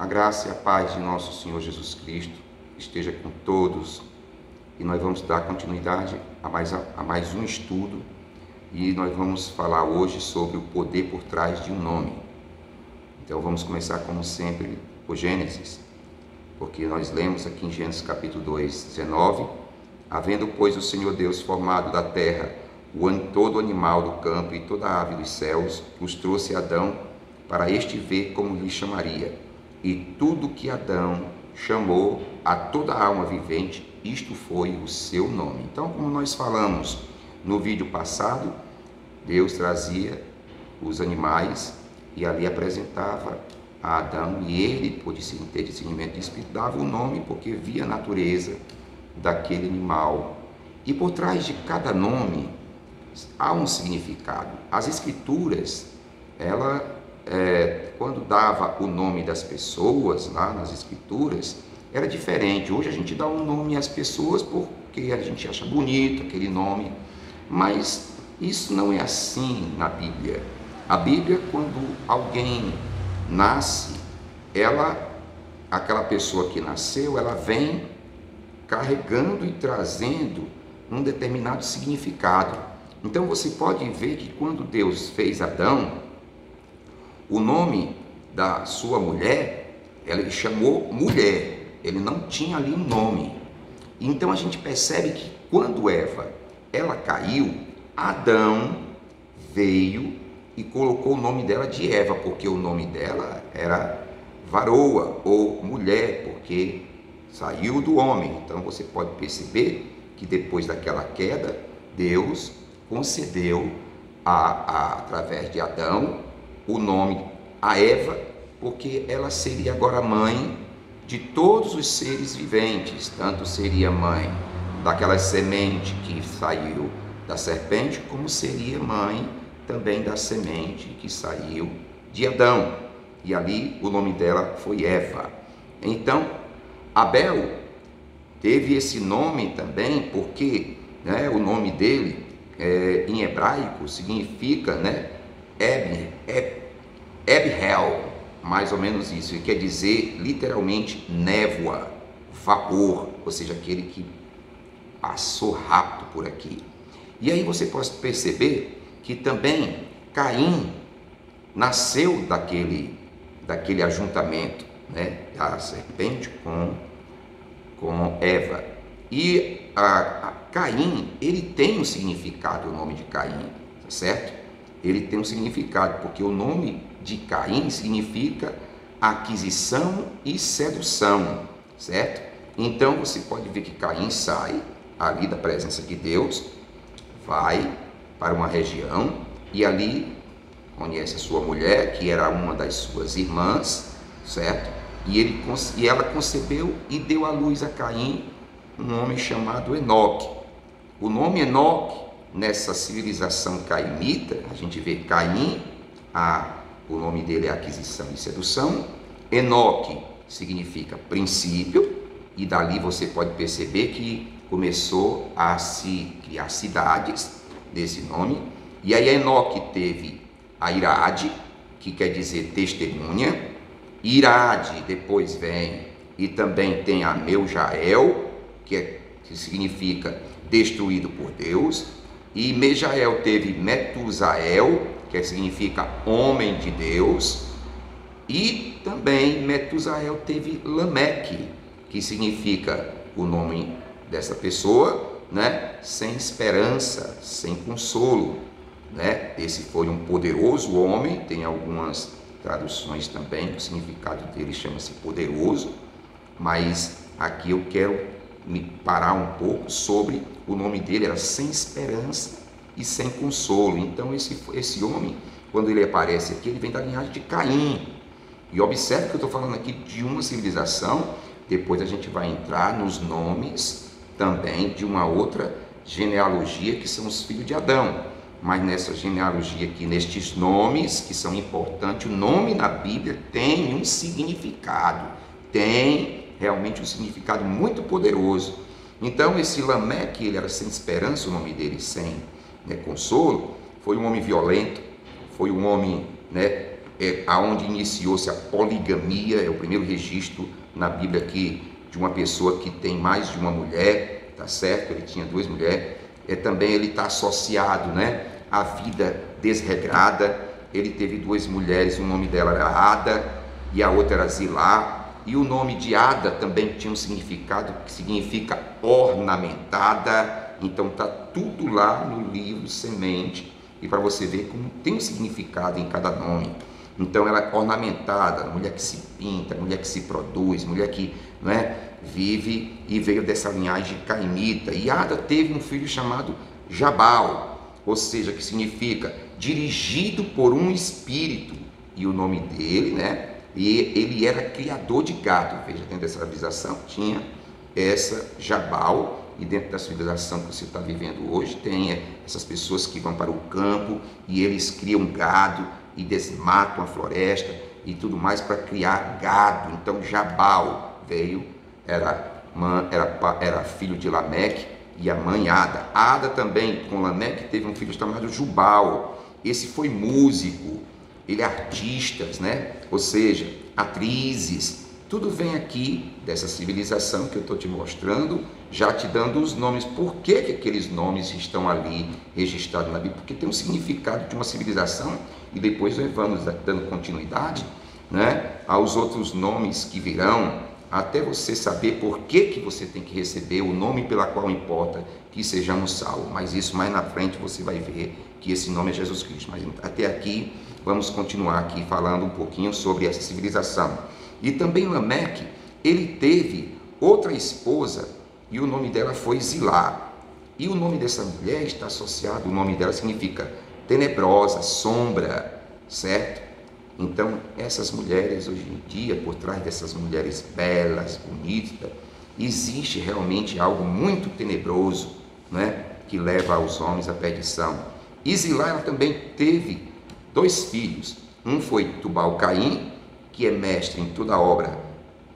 A graça e a paz de nosso Senhor Jesus Cristo esteja com todos, e nós vamos dar continuidade a mais um estudo, e nós vamos falar hoje sobre o poder por trás de um nome. Então vamos começar como sempre por Gênesis, porque nós lemos aqui em Gênesis capítulo 2, 19, havendo pois o Senhor Deus formado da terra todo animal do campo e toda ave dos céus, os trouxe a Adão para este ver como lhe chamaria. E tudo que Adão chamou a toda alma vivente, isto foi o seu nome. Então, como nós falamos no vídeo passado, Deus trazia os animais e ali apresentava a Adão, e ele, por ter discernimento de espírito, dava o nome porque via a natureza daquele animal. E por trás de cada nome há um significado. As Escrituras, quando dava o nome das pessoas lá nas Escrituras, era diferente. Hoje a gente dá um nome às pessoas porque a gente acha bonito aquele nome, mas isso não é assim na Bíblia. A Bíblia, quando alguém nasce, aquela pessoa que nasceu, ela vem carregando e trazendo um determinado significado. Então você pode ver que quando Deus fez Adão, o nome da sua mulher, ele chamou mulher, ele não tinha ali um nome. Então a gente percebe que quando Eva, ela caiu, Adão veio e colocou o nome dela de Eva, porque o nome dela era varoa ou mulher, porque saiu do homem. Então você pode perceber que depois daquela queda, Deus concedeu através de Adão o nome a Eva, porque ela seria agora mãe de todos os seres viventes, tanto seria mãe daquela semente que saiu da serpente, como seria mãe também da semente que saiu de Adão, e ali o nome dela foi Eva. Então Abel teve esse nome também porque o nome dele em hebraico significa Ebhel, mais ou menos isso, e quer dizer literalmente névoa, vapor, ou seja, aquele que passou rápido por aqui. E aí você pode perceber que também Caim nasceu daquele ajuntamento, da serpente com Eva. E Caim, ele tem um significado, o nome de Caim, tá certo? Ele tem um significado, porque o nome de Caim significa aquisição e sedução, certo? Então você pode ver que Caim sai ali da presença de Deus, vai para uma região e ali conhece a sua mulher, que era uma das suas irmãs, certo? E ela concebeu e deu à luz a Caim um homem chamado Enoque. O nome Enoque, nessa civilização caimita, a gente vê Caim, o nome dele é aquisição e sedução. Enoque significa princípio, e dali você pode perceber que começou a se criar cidades desse nome. E aí Enoque teve a Irade, que quer dizer testemunha. Irade depois vem e também tem a Meujael, que significa destruído por Deus. E Mejael teve Metusael, que significa homem de Deus. E também Metusael teve Lameque, que significa o nome dessa pessoa, sem esperança, sem consolo. Esse foi um poderoso homem, tem algumas traduções também, o significado dele chama-se poderoso, mas aqui eu quero me parar um pouco sobre o nome dele, era sem esperança e sem consolo. Então esse homem, quando ele aparece aqui, ele vem da linhagem de Caim. E observe que eu estou falando aqui de uma civilização, depois a gente vai entrar nos nomes também de uma outra genealogia, que são os filhos de Adão. Mas nessa genealogia aqui, nestes nomes que são importantes, o nome na Bíblia tem um significado, tem realmente um significado muito poderoso. Então esse Lameque, ele era sem esperança, o nome dele sem consolo, foi um homem violento, foi um homem aonde iniciou-se a poligamia, é o primeiro registro na Bíblia aqui de uma pessoa que tem mais de uma mulher, tá certo? Ele tinha 2 mulheres. Também ele está associado, né, à vida desregrada. Ele teve 2 mulheres, o nome dela era Ada e a outra era Zilá. E o nome de Ada também tinha um significado que significa ornamentada. Então está tudo lá no livro Semente, e para você ver como tem um significado em cada nome. Então ela é ornamentada, mulher que se pinta, mulher que se produz, mulher que, não é, vive e veio dessa linhagem caimita. E Ada teve um filho chamado Jabal, ou seja, que significa dirigido por um espírito. E o nome dele, né? E ele era criador de gado. Veja, dentro dessa civilização tinha essa Jabal. E dentro da civilização que você está vivendo hoje, tem essas pessoas que vão para o campo e eles criam gado e desmatam a floresta e tudo mais para criar gado. Então Jabal era filho de Lameque e a mãe Ada. Ada também, com Lameque, teve um filho chamado Jubal. Esse foi músico, ele é artistas, né? Ou seja, atrizes. Tudo vem aqui dessa civilização que eu estou te mostrando, já te dando os nomes. Por que aqueles nomes estão ali registrados na Bíblia? Porque tem um significado de uma civilização, e depois nós vamos dando continuidade, né, aos outros nomes que virão, até você saber por que você tem que receber o nome pela qual importa que sejamos salvos. Mas isso mais na frente você vai ver que esse nome é Jesus Cristo. Mas até aqui, vamos continuar aqui falando um pouquinho sobre essa civilização. E também Lameque, ele teve outra esposa e o nome dela foi Zilá. E o nome dessa mulher está associado, o nome dela significa tenebrosa, sombra, certo? Então, essas mulheres hoje em dia, por trás dessas mulheres belas, bonitas, existe realmente algo muito tenebroso, né, que leva os homens à perdição. E Zilá, ela também teve 2 filhos. Um foi Tubal-Caim, que é mestre em toda obra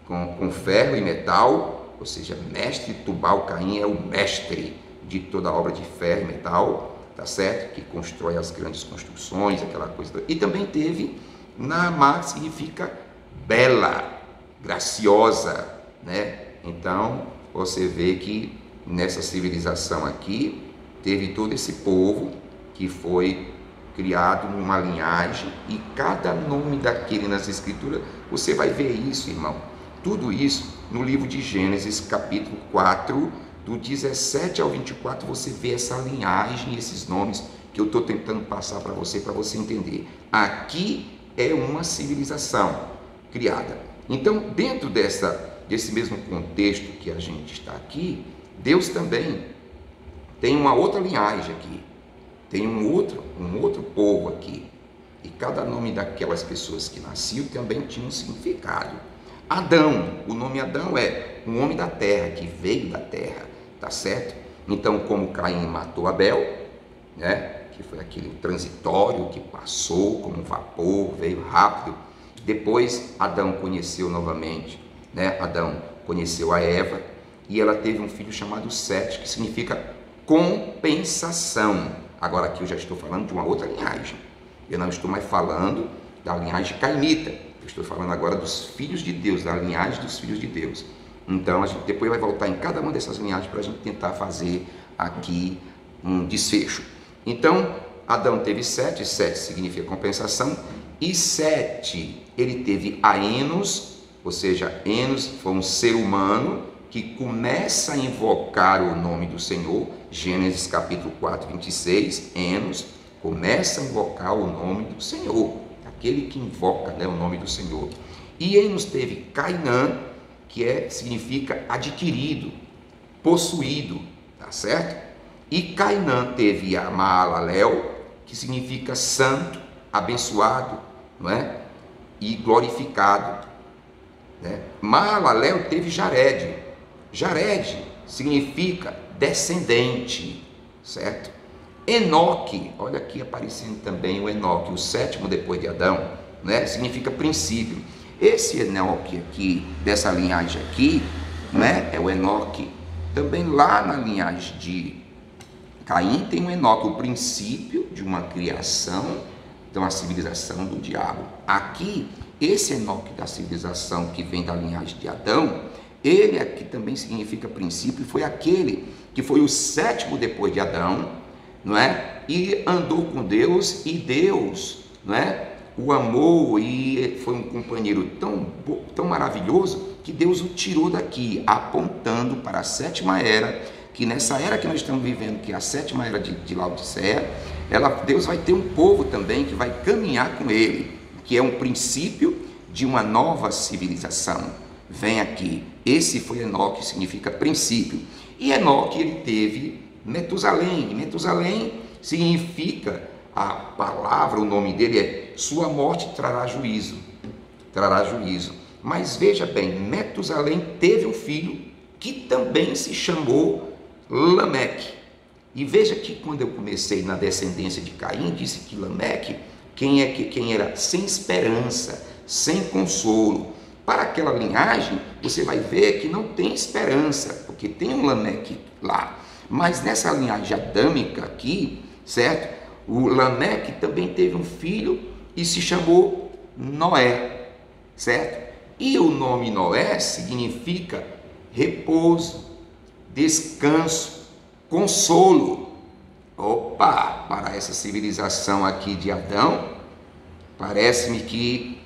com ferro e metal, ou seja, mestre. Tubal-Caim é o mestre de toda obra de ferro e metal, tá certo? Que constrói as grandes construções, aquela coisa. E também teve Naamá, que significa bela, graciosa, né? Então, você vê que nessa civilização aqui, teve todo esse povo que foi criado numa linhagem, e cada nome daquele nas escrituras, você vai ver isso, irmão. Tudo isso no livro de Gênesis, capítulo 4, do 17 ao 24, você vê essa linhagem, esses nomes que eu estou tentando passar para você entender. Aqui é uma civilização criada. Então, dentro desse mesmo contexto que a gente está aqui, Deus também tem uma outra linhagem aqui. Tem um outro povo aqui, e cada nome daquelas pessoas que nasciam também tinha um significado. Adão, o nome Adão é um homem da terra, que veio da terra, tá certo? Então, como Caim matou Abel, né, que foi aquele transitório que passou como um vapor, veio rápido. Depois Adão conheceu novamente, né? Adão conheceu a Eva, e ela teve um filho chamado Sete, que significa compensação. Agora aqui eu já estou falando de uma outra linhagem. Eu não estou mais falando da linhagem caimita. Eu estou falando agora dos filhos de Deus, da linhagem dos filhos de Deus. Então a gente depois vai voltar em cada uma dessas linhagens para a gente tentar fazer aqui um desfecho. Então Adão teve Sete, Sete significa compensação, e Sete, ele teve a Enos, ou seja, Enos foi um ser humano que começa a invocar o nome do Senhor. Gênesis capítulo 4, 26, Enos começa a invocar o nome do Senhor, aquele que invoca, né, o nome do Senhor. E Enos teve Cainã, que significa adquirido, possuído, tá certo? E Cainã teve a Maalalel, que significa santo, abençoado, não é? E glorificado, né? Maalalel teve Jared. Jared significa descendente, certo? Enoque, olha aqui aparecendo também o Enoque, o 7º depois de Adão, né? Significa princípio. Esse Enoque aqui, dessa linhagem aqui, né? É o Enoque. Também lá na linhagem de Caim tem o Enoque, o princípio de uma criação, então a civilização do diabo. Aqui, esse Enoque da civilização que vem da linhagem de Adão, ele aqui também significa princípio, foi aquele que foi o sétimo depois de Adão, não é? E andou com Deus, e Deus, não é? O amou, e foi um companheiro tão maravilhoso que Deus o tirou daqui, apontando para a sétima era, que nessa era que nós estamos vivendo, que é a sétima era de Laodiceia, Deus vai ter um povo também que vai caminhar com ele, que é um princípio de uma nova civilização. Vem aqui, esse foi Enoque, que significa princípio. E Enoque, ele teve Metusalém, e Metusalém significa, a palavra, o nome dele é sua morte trará juízo, Mas veja bem, Metusalém teve um filho que também se chamou Lameque. E veja que quando eu comecei na descendência de Caim, disse que Lameque, quem era sem esperança, sem consolo. Para aquela linhagem, você vai ver que não tem esperança, porque tem um Lameque lá. Mas nessa linhagem adâmica aqui, certo? O Lameque também teve um filho e se chamou Noé, certo? E o nome Noé significa repouso, descanso, consolo. Opa, para essa civilização aqui de Adão, parece-me que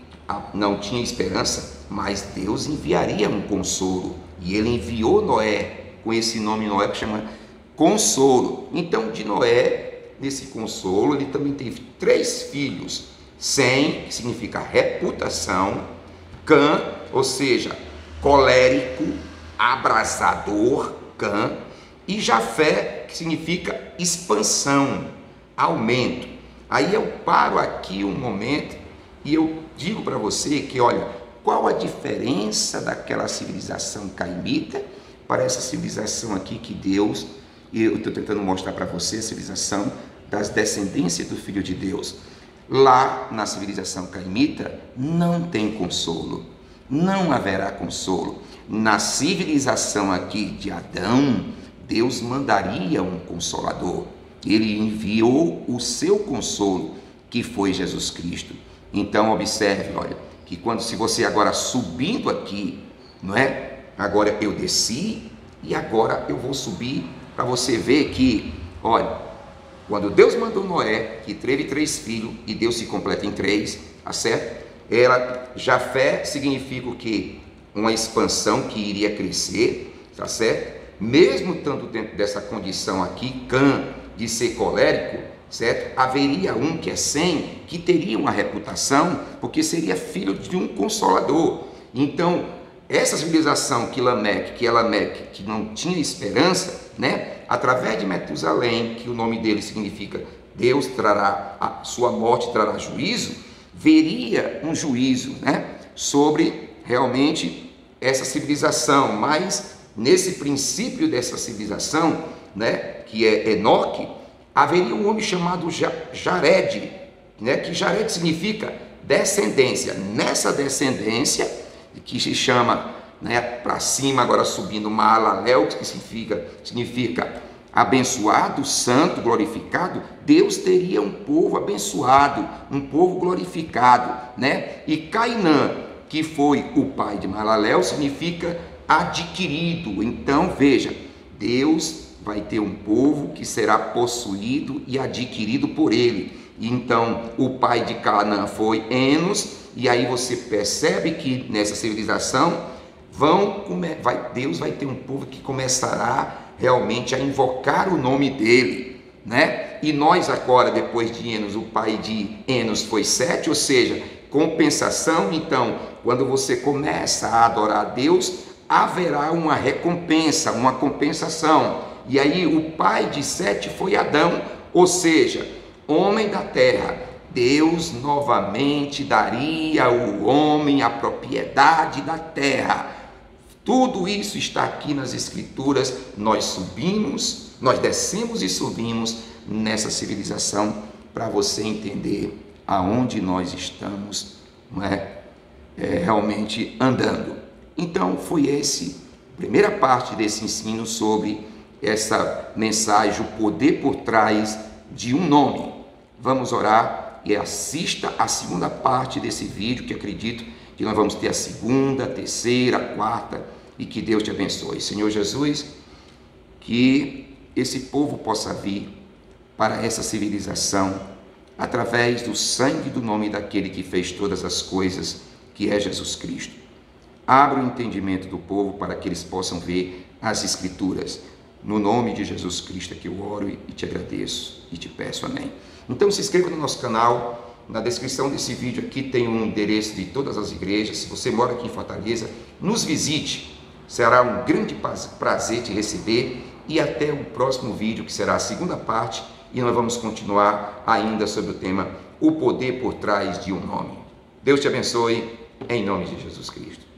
não tinha esperança, mas Deus enviaria um consolo. E ele enviou Noé, com esse nome Noé que chama consolo. Então, de Noé, nesse consolo, ele também teve 3 filhos. Sem, que significa reputação, Cã, ou seja, colérico, abrasador, Cã, e Jafé, que significa expansão, aumento. Aí eu paro aqui um momento e eu digo para você que, olha, qual a diferença daquela civilização caimita para essa civilização aqui que Deus, e eu estou tentando mostrar para você a civilização das descendências do Filho de Deus. Lá na civilização caimita não tem consolo, não haverá consolo. Na civilização aqui de Adão, Deus mandaria um consolador. Ele enviou o seu consolo, que foi Jesus Cristo. Então observe, olha, que se você agora subindo aqui, não é? Agora eu desci e agora eu vou subir para você ver que, olha, quando Deus mandou Noé, que teve 3 filhos, e Deus se completa em 3, tá certo? Jafé significa o quê? Uma expansão que iria crescer, tá certo? Mesmo estando dentro dessa condição aqui, Cã, de ser colérico, certo? Haveria um que é Sem, que teria uma reputação, porque seria filho de um consolador. Então, essa civilização que Lameque, que não tinha esperança, né? Através de Metusalém, que o nome dele significa Deus trará, a sua morte trará juízo, veria um juízo, né? Sobre realmente essa civilização. Mas nesse princípio dessa civilização, né? Que é Enoque, haveria um homem chamado Jared, né? Que Jared significa descendência. Nessa descendência, que se chama, né, para cima, agora subindo, Maalalel, que significa abençoado, santo, glorificado, Deus teria um povo abençoado, um povo glorificado, né? E Cainã, que foi o pai de Maalalel, significa adquirido. Então, veja, Deus vai ter um povo que será possuído e adquirido por ele. Então, o pai de Canaã foi Enos, e aí você percebe que nessa civilização Deus vai ter um povo que começará realmente a invocar o nome dele, né? E nós agora, depois de Enos, o pai de Enos foi Sete, ou seja, compensação. Então, quando você começa a adorar a Deus, haverá uma recompensa, uma compensação. E aí o pai de Sete foi Adão, ou seja, homem da terra. Deus novamente daria ao homem a propriedade da terra. Tudo isso está aqui nas Escrituras. Nós descemos e subimos nessa civilização para você entender aonde nós estamos, não é? Realmente andando. Então foi a primeira parte desse ensino sobre essa mensagem, o poder por trás de um nome. Vamos orar e assista a segunda parte desse vídeo, que acredito que nós vamos ter a segunda, a terceira, a quarta, e que Deus te abençoe. Senhor Jesus, que esse povo possa vir para essa civilização através do sangue e do nome daquele que fez todas as coisas, que é Jesus Cristo. Abra o entendimento do povo para que eles possam ver as Escrituras. No nome de Jesus Cristo é que eu oro e te agradeço e te peço, amém. Então se inscreva no nosso canal, na descrição desse vídeo aqui tem um endereço de todas as igrejas. Se você mora aqui em Fortaleza, nos visite, será um grande prazer te receber, e até o próximo vídeo, que será a segunda parte, e nós vamos continuar ainda sobre o tema O Poder por Trás de um Nome. Deus te abençoe, em nome de Jesus Cristo.